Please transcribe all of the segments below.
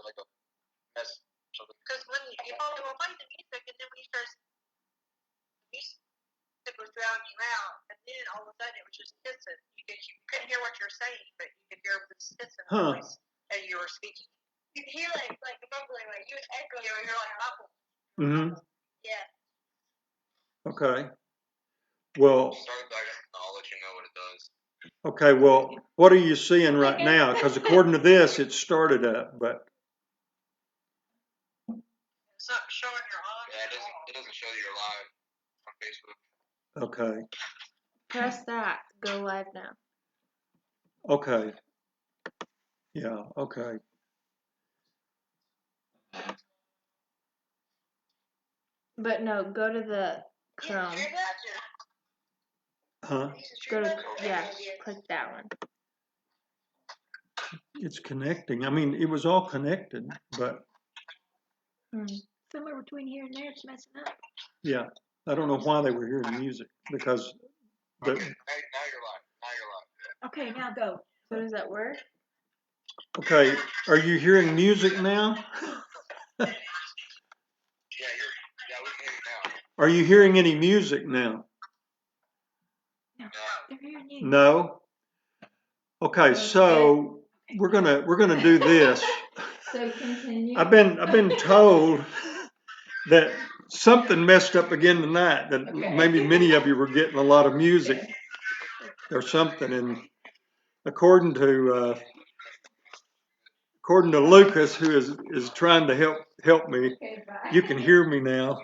like a mess. Because when you were playing the music, and then when you started, music was drowning you out, and then all of a sudden it was just hissing. You couldn't hear what you're saying, but you could hear this hissing voice as you were speaking. You could hear like mumbling, like you echo. You're like muffled. Mm-hmm. Yeah. Okay. Well. Start back, I'll let you know what it does. Okay. Well, what are you seeing right now? Because according to this, it started up, but. It's not showing you're on. Yeah, it doesn't show that you're live on Facebook. Okay. Press that. Go live now. Okay. Yeah, okay. But no, go to the Chrome. Huh? Go to, yeah, click that one. It's connecting. I mean, it was all connected, but. Somewhere between here and there, it's messing up. Yeah, I don't know why they were hearing music, because. Okay, now you're live. Okay, now go. So does that work? Okay, are you hearing music now? Yeah, we can hear you now. Are you hearing any music now? No, they're hearing you. No? Okay, so we're gonna do this. So continue. I've been told that something messed up again tonight, that maybe many of you were getting a lot of music or something, and according to Lucas, who is trying to help me, you can hear me now.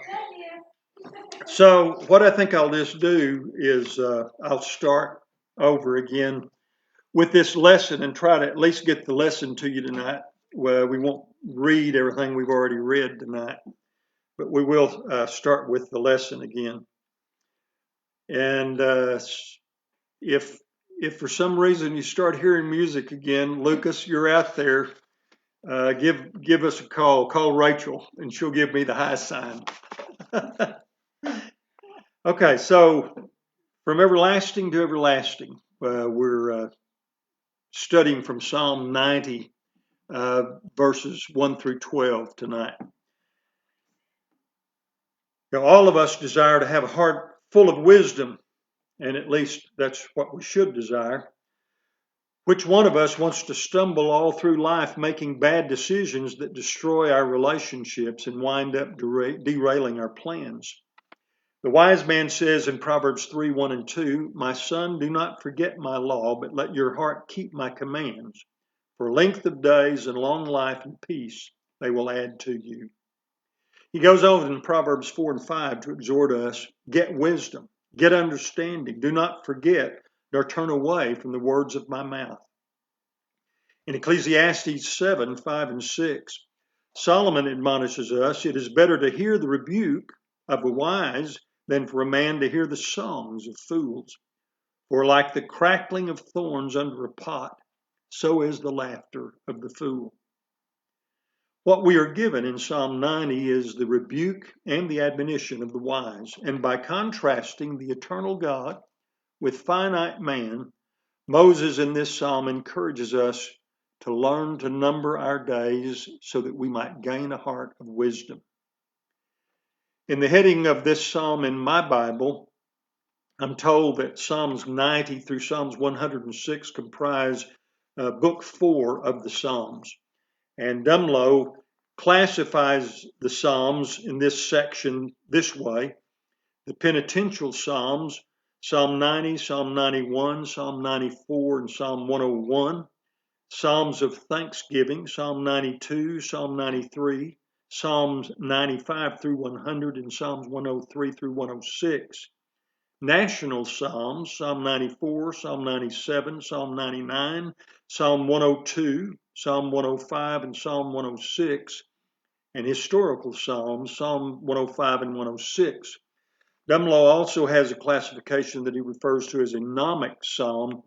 So what I think I'll just do is I'll start over again with this lesson and try to at least get the lesson to you tonight. Well, we won't read everything we've already read tonight, but we will start with the lesson again. And if for some reason you start hearing music again, Lucas, you're out there. Give us a call. Call Rachel, and she'll give me the high sign. Okay, so from everlasting to everlasting, we're studying from Psalm 90, verses 1 through 12 tonight. Now, all of us desire to have a heart full of wisdom, and at least that's what we should desire. Which one of us wants to stumble all through life making bad decisions that destroy our relationships and wind up derailing our plans? The wise man says in Proverbs 3, 1 and 2, "My son, do not forget my law, but let your heart keep my commands. For length of days and long life and peace they will add to you." He goes on in Proverbs 4 and 5 to exhort us, "Get wisdom, get understanding. Do not forget nor turn away from the words of my mouth." In Ecclesiastes 7, 5 and 6, Solomon admonishes us, "It is better to hear the rebuke of a wise than for a man to hear the songs of fools. For like the crackling of thorns under a pot, so is the laughter of the fool." What we are given in Psalm 90 is the rebuke and the admonition of the wise. And by contrasting the eternal God with finite man, Moses in this psalm encourages us to learn to number our days so that we might gain a heart of wisdom. In the heading of this psalm in my Bible, I'm told that Psalms 90 through Psalms 106 comprise book 4 of the Psalms. And Dumlow classifies the Psalms in this section this way: the penitential Psalms, Psalm 90, Psalm 91, Psalm 94, and Psalm 101. Psalms of thanksgiving, Psalm 92, Psalm 93, Psalms 95 through 100, and Psalms 103 through 106. National Psalms, Psalm 94, Psalm 97, Psalm 99, Psalm 102, Psalm 105, and Psalm 106. And historical Psalms, Psalm 105 and 106. Dumlow also has a classification that he refers to as a gnomic psalm,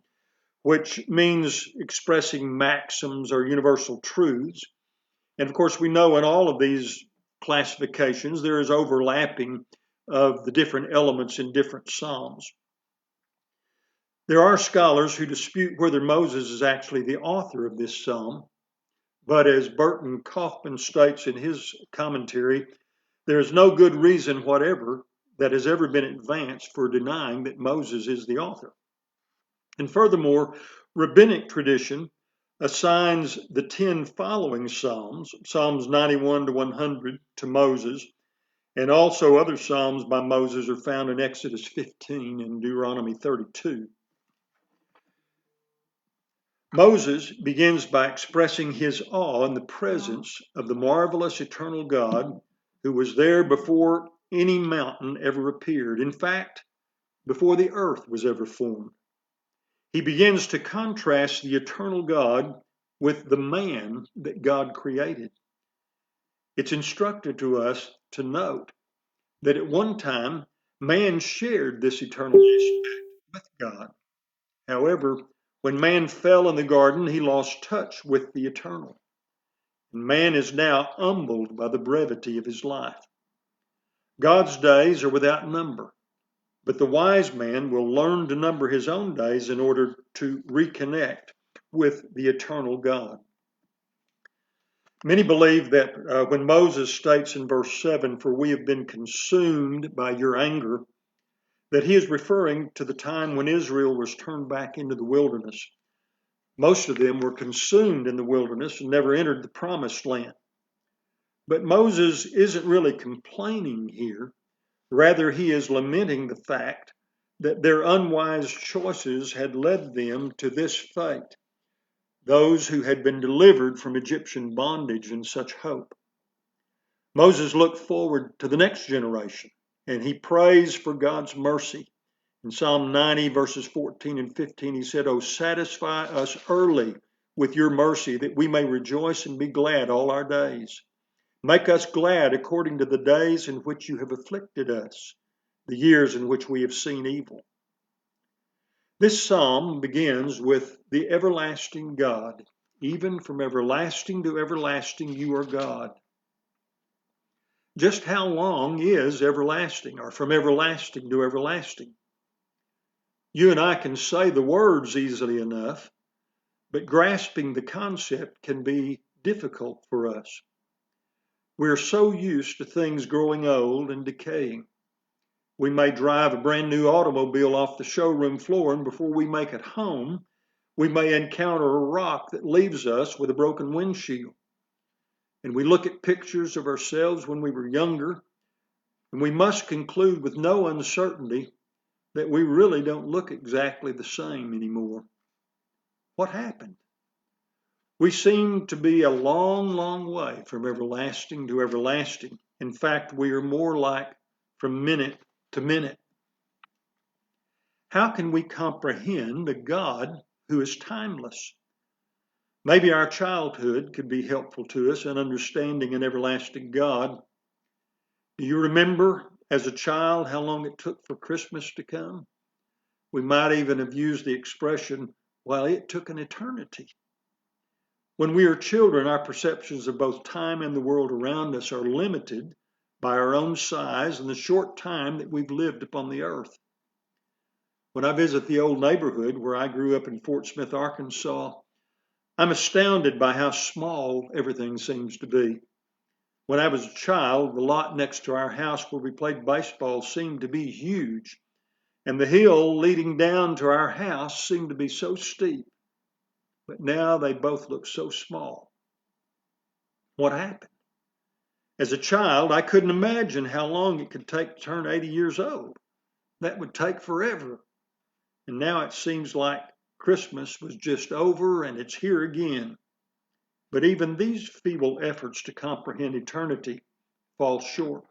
which means expressing maxims or universal truths. And of course, we know in all of these classifications there is overlapping of the different elements in different psalms. There are scholars who dispute whether Moses is actually the author of this psalm. But as Burton Kaufman states in his commentary, there is no good reason whatever that has ever been advanced for denying that Moses is the author. And furthermore, rabbinic tradition assigns the 10 following Psalms, Psalms 91 to 100, to Moses, and also other Psalms by Moses are found in Exodus 15 and Deuteronomy 32. Moses begins by expressing his awe in the presence of the marvelous eternal God who was there before any mountain ever appeared. In fact, before the earth was ever formed. He begins to contrast the eternal God with the man that God created. It's instructive to us to note that at one time, man shared this eternal aspect with God. However, when man fell in the garden, he lost touch with the eternal. And man is now humbled by the brevity of his life. God's days are without number, but the wise man will learn to number his own days in order to reconnect with the eternal God. Many believe that when Moses states in verse 7, "For we have been consumed by your anger," that he is referring to the time when Israel was turned back into the wilderness. Most of them were consumed in the wilderness and never entered the promised land. But Moses isn't really complaining here. Rather, he is lamenting the fact that their unwise choices had led them to this fate, those who had been delivered from Egyptian bondage in such hope. Moses looked forward to the next generation, and he prays for God's mercy. In Psalm 90, verses 14 and 15, he said, "Oh, satisfy us early with your mercy, that we may rejoice and be glad all our days. Make us glad according to the days in which you have afflicted us, the years in which we have seen evil." This psalm begins with the everlasting God. Even from everlasting to everlasting, you are God. Just how long is everlasting, or from everlasting to everlasting? You and I can say the words easily enough, but grasping the concept can be difficult for us. We're so used to things growing old and decaying. We may drive a brand new automobile off the showroom floor, and before we make it home, we may encounter a rock that leaves us with a broken windshield. And we look at pictures of ourselves when we were younger, and we must conclude with no uncertainty that we really don't look exactly the same anymore. What happened? We seem to be a long, long way from everlasting to everlasting. In fact, we are more like from minute to minute. How can we comprehend a God who is timeless? Maybe our childhood could be helpful to us in understanding an everlasting God. Do you remember as a child how long it took for Christmas to come? We might even have used the expression, "Well, it took an eternity." When we are children, our perceptions of both time and the world around us are limited by our own size and the short time that we've lived upon the earth. When I visit the old neighborhood where I grew up in Fort Smith, Arkansas, I'm astounded by how small everything seems to be. When I was a child, the lot next to our house where we played baseball seemed to be huge, and the hill leading down to our house seemed to be so steep. But now they both look so small. What happened? As a child, I couldn't imagine how long it could take to turn 80 years old. That would take forever. And now it seems like Christmas was just over and it's here again. But even these feeble efforts to comprehend eternity fall short.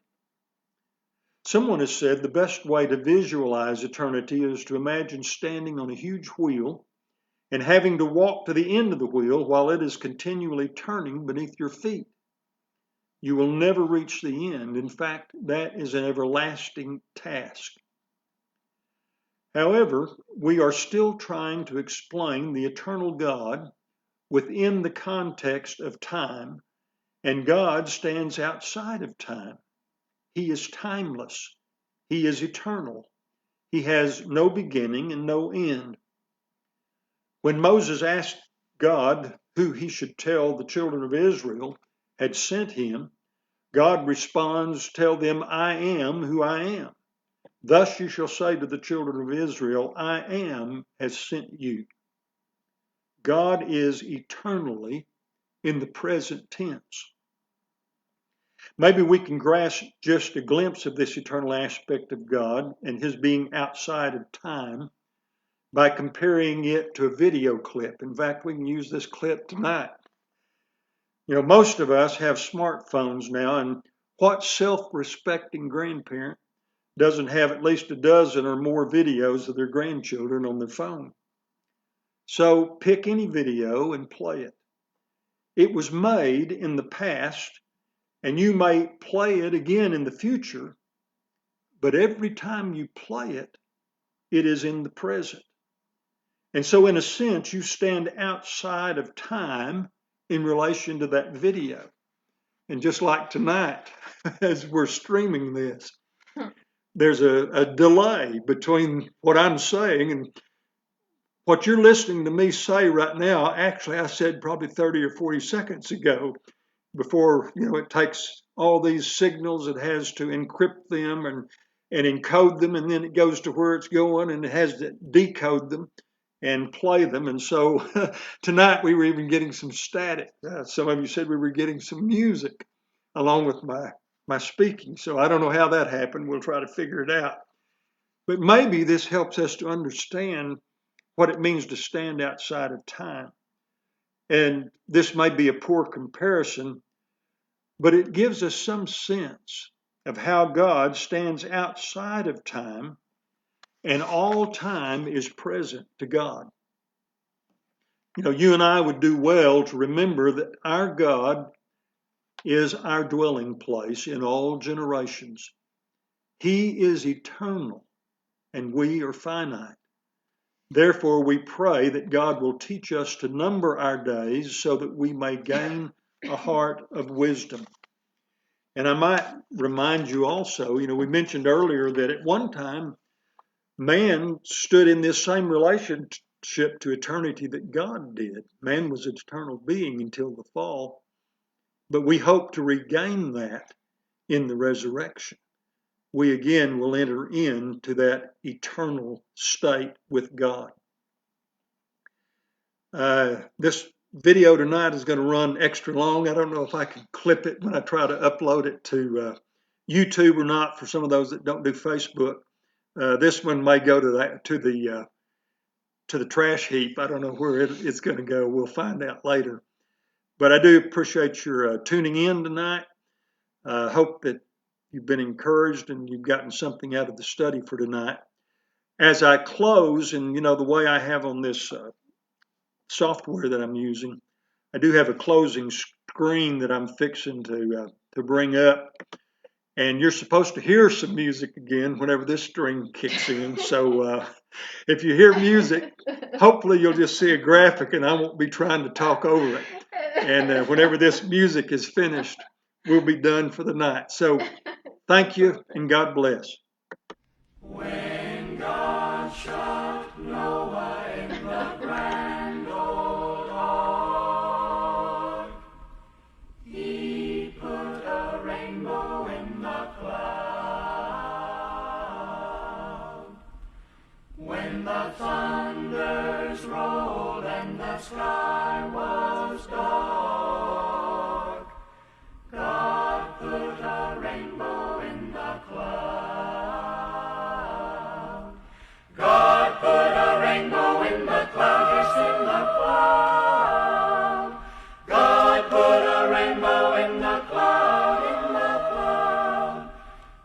Someone has said the best way to visualize eternity is to imagine standing on a huge wheel and having to walk to the end of the wheel while it is continually turning beneath your feet. You will never reach the end. In fact, that is an everlasting task. However, we are still trying to explain the eternal God within the context of time, and God stands outside of time. He is timeless. He is eternal. He has no beginning and no end. When Moses asked God who he should tell the children of Israel had sent him, God responds, tell them, I am who I am. Thus you shall say to the children of Israel, I am has sent you. God is eternally in the present tense. Maybe we can grasp just a glimpse of this eternal aspect of God and his being outside of time by comparing it to a video clip. In fact, we can use this clip tonight. You know, most of us have smartphones now, and what self-respecting grandparent doesn't have at least a dozen or more videos of their grandchildren on their phone? So pick any video and play it. It was made in the past, and you may play it again in the future, but every time you play it, it is in the present. And so in a sense, you stand outside of time in relation to that video. And just like tonight, as we're streaming this, there's a delay between what I'm saying and what you're listening to me say right now. Actually, I said probably 30 or 40 seconds ago, before, you know, it takes all these signals, it has to encrypt them and encode them, and then it goes to where it's going, and it has to decode them and play them. And so tonight we were even getting some static. Some of you said we were getting some music along with my speaking. So I don't know how that happened. We'll try to figure it out. But maybe this helps us to understand what it means to stand outside of time. And this may be a poor comparison, but it gives us some sense of how God stands outside of time, and all time is present to God. You know, you and I would do well to remember that our God is our dwelling place in all generations. He is eternal, and we are finite. Therefore, we pray that God will teach us to number our days so that we may gain a heart of wisdom. And I might remind you also, you know, we mentioned earlier that at one time, man stood in this same relationship to eternity that God did. Man was an eternal being until the fall. But we hope to regain that in the resurrection. We again will enter into that eternal state with God. This video tonight is going to run extra long. I don't know if I can clip it when I try to upload it to YouTube or not, for some of those that don't do Facebook. This one may go to the trash heap. I don't know where it's going to go. We'll find out later. But I do appreciate your tuning in tonight. I hope that you've been encouraged and you've gotten something out of the study for tonight. As I close, and you know, the way I have on this software that I'm using, I do have a closing screen that I'm fixing to bring up, and you're supposed to hear some music again whenever this string kicks in. So if you hear music, hopefully you'll just see a graphic and I won't be trying to talk over it. And whenever this music is finished, we'll be done for the night. So thank you and God bless. When God shut Noah in the grand old ark, he put a rainbow in the cloud. When the thunders rolled and the sky was dark, God put a rainbow in the cloud. God put a rainbow in the cloud, yes, in the cloud. God put a rainbow in the cloud,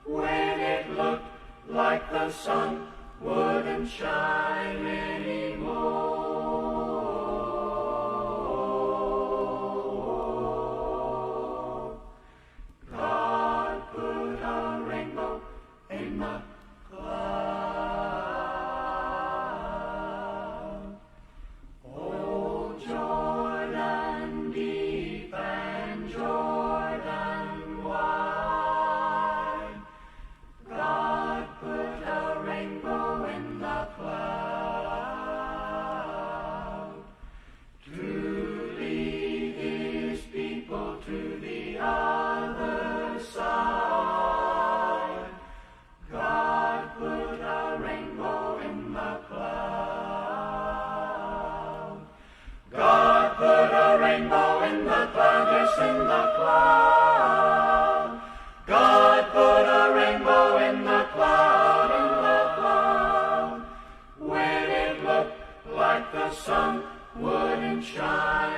when it looked like the sun wouldn't shine anymore. God put a rainbow in the cloud. Oh, Jordan deep and Jordan wide, God put a rainbow in the cloud. in the cloud, yes, in the cloud. God put a rainbow in the cloud, in the cloud. When it looked like the sun wouldn't shine